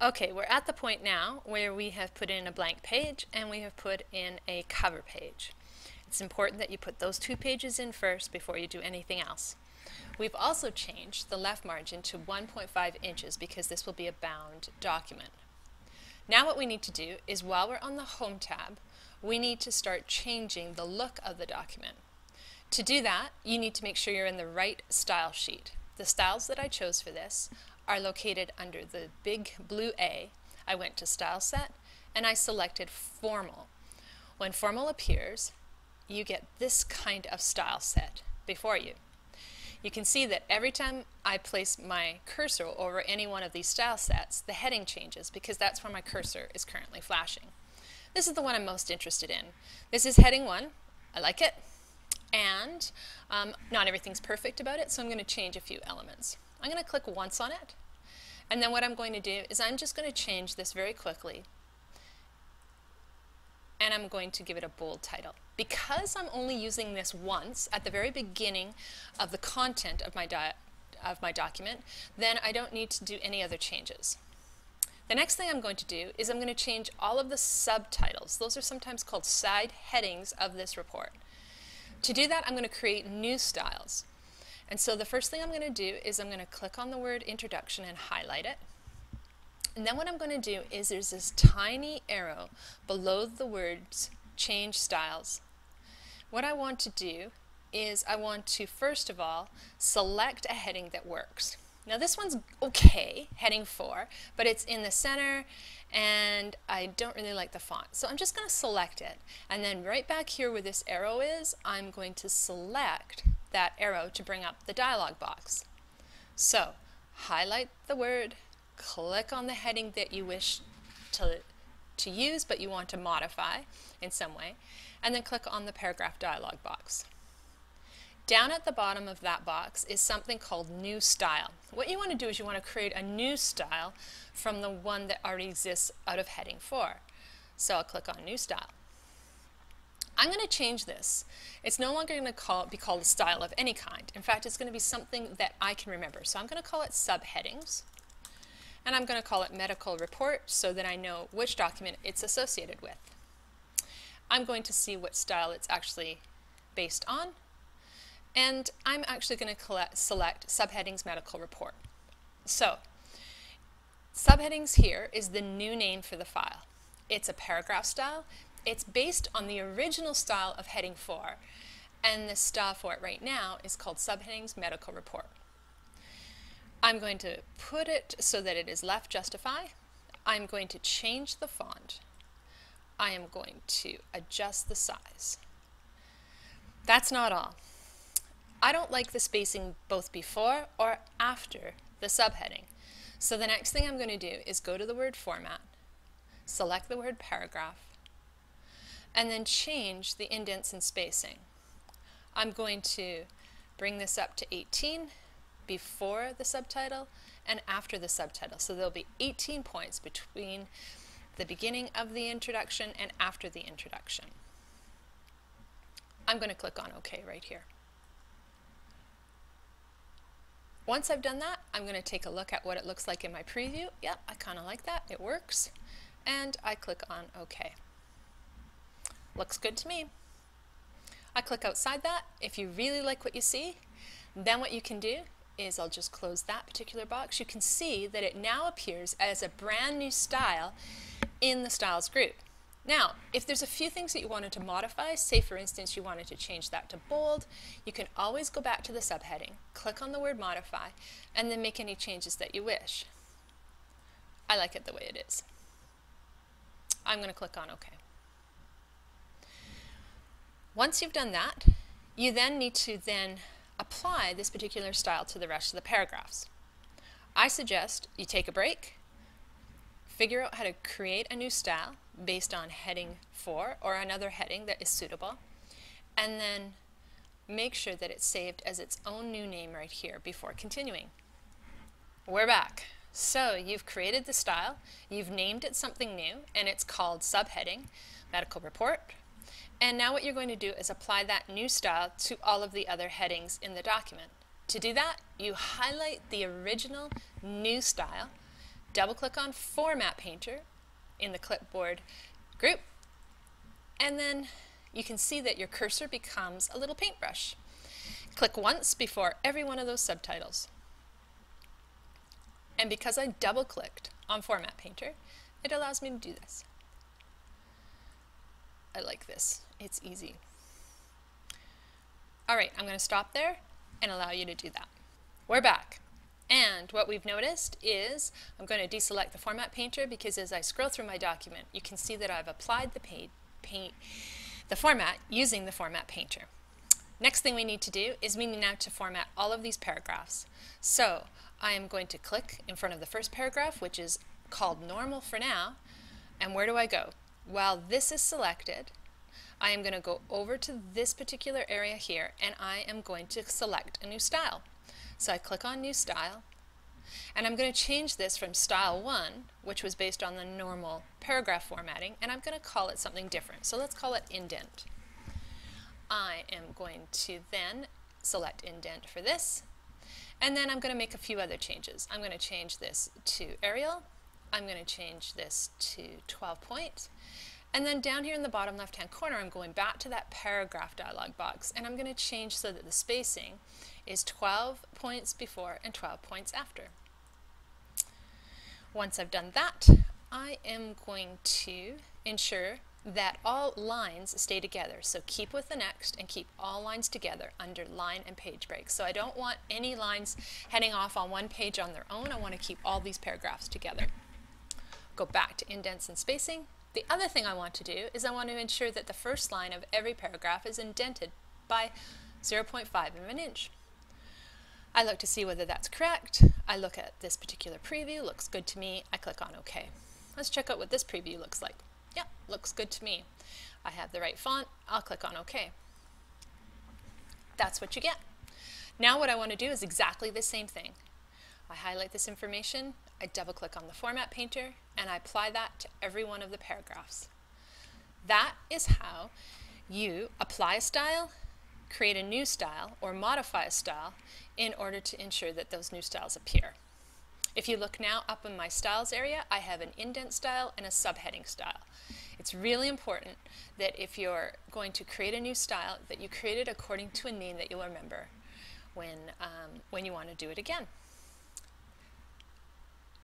Okay, we're at the point now where we have put in a blank page and we have put in a cover page. It's important that you put those two pages in first before you do anything else. We've also changed the left margin to 1.5 inches because this will be a bound document. Now what we need to do is, while we're on the Home tab, we need to start changing the look of the document. To do that, you need to make sure you're in the right style sheet. The styles that I chose for this are located under the big blue A. I went to Style Set and I selected Formal. When Formal appears, you get this kind of style set before you. You can see that every time I place my cursor over any one of these style sets, the heading changes because that's where my cursor is currently flashing. This is the one I'm most interested in. This is heading 1. I like it. And not everything's perfect about it, so I'm going to change a few elements. I'm going to click once on it, and then what I'm going to do is I'm just going to change this very quickly, and I'm going to give it a bold title. Because I'm only using this once at the very beginning of the content of my document, then I don't need to do any other changes. The next thing I'm going to do is I'm going to change all of the subtitles. Those are sometimes called side headings of this report. To do that, I'm going to create new styles. And so the first thing I'm going to do is I'm going to click on the word Introduction and highlight it. And then what I'm going to do is there's this tiny arrow below the words Change Styles. What I want to do is I want to, first of all, select a heading that works. Now this one's okay, heading 4, but it's in the center and I don't really like the font. So I'm just going to select it. And then right back here where this arrow is, I'm going to select that arrow to bring up the dialog box. So highlight the word, click on the heading that you wish to use but you want to modify in some way, and then click on the paragraph dialog box. Down at the bottom of that box is something called New Style. What you want to do is you want to create a new style from the one that already exists out of heading 4. So I'll click on New Style. I'm going to change this. It's no longer going to be called a style of any kind. In fact, it's going to be something that I can remember. So I'm going to call it Subheadings, and I'm going to call it Medical Report so that I know which document it's associated with. I'm going to see what style it's actually based on, and I'm actually going to select Subheadings Medical Report. So Subheadings here is the new name for the file. It's a paragraph style. It's based on the original style of heading 4, and the style for it right now is called Subheadings Medical Report. I'm going to put it so that it is left justify. I'm going to change the font. I am going to adjust the size. That's not all. I don't like the spacing both before or after the subheading. So the next thing I'm going to do is go to the word Format, select the word Paragraph, and then change the indents and spacing. I'm going to bring this up to 18 before the subtitle and after the subtitle. So there'll be 18 points between the beginning of the introduction and after the introduction. I'm going to click on OK right here. Once I've done that, I'm going to take a look at what it looks like in my preview. Yep, I kind of like that. It works. And I click on OK. Looks good to me. I click outside that. If you really like what you see, then what you can do is I'll just close that particular box. You can see that it now appears as a brand new style in the Styles group. Now, if there's a few things that you wanted to modify, say for instance you wanted to change that to bold, you can always go back to the subheading, click on the word Modify, and then make any changes that you wish. I like it the way it is. I'm going to click on OK. Once you've done that, you then need to apply this particular style to the rest of the paragraphs. I suggest you take a break, figure out how to create a new style based on heading 4 or another heading that is suitable, and then make sure that it's saved as its own new name right here before continuing. We're back. So you've created the style, you've named it something new, and it's called Subheading Medical Report. And now what you're going to do is apply that new style to all of the other headings in the document. To do that, you highlight the original new style, double click on Format Painter in the clipboard group, and then you can see that your cursor becomes a little paintbrush. Click once before every one of those subtitles. And because I double clicked on Format Painter, it allows me to do this. I like this. It's easy. All right, I'm going to stop there and allow you to do that. We're back. And what we've noticed is I'm going to deselect the Format Painter because as I scroll through my document, you can see that I've applied the format using the Format Painter. Next thing we need to do is we need now to format all of these paragraphs. So I am going to click in front of the first paragraph, which is called Normal for now. And where do I go? While this is selected, I am going to go over to this particular area here and I am going to select a new style. So I click on New Style, and I'm going to change this from Style 1, which was based on the normal paragraph formatting, and I'm going to call it something different. So let's call it Indent. I am going to then select Indent for this, and then I'm going to make a few other changes. I'm going to change this to Arial. I'm going to change this to 12 point. And then down here in the bottom left-hand corner, I'm going back to that paragraph dialog box, and I'm going to change so that the spacing is 12 points before and 12 points after. Once I've done that, I am going to ensure that all lines stay together. So keep with the next and keep all lines together under line and page breaks. So I don't want any lines heading off on one page on their own. I want to keep all these paragraphs together. Go back to indents and spacing. The other thing I want to do is I want to ensure that the first line of every paragraph is indented by 0.5 of an inch. I look to see whether that's correct. I look at this particular preview, looks good to me. I click on OK. Let's check out what this preview looks like. Yeah, looks good to me. I have the right font. I'll click on OK. That's what you get. Now what I want to do is exactly the same thing. I highlight this information, I double click on the Format Painter, and I apply that to every one of the paragraphs. That is how you apply a style, create a new style, or modify a style in order to ensure that those new styles appear. If you look now up in my styles area, I have an indent style and a subheading style. It's really important that if you're going to create a new style, that you create it according to a name that you'll remember when you want to do it again.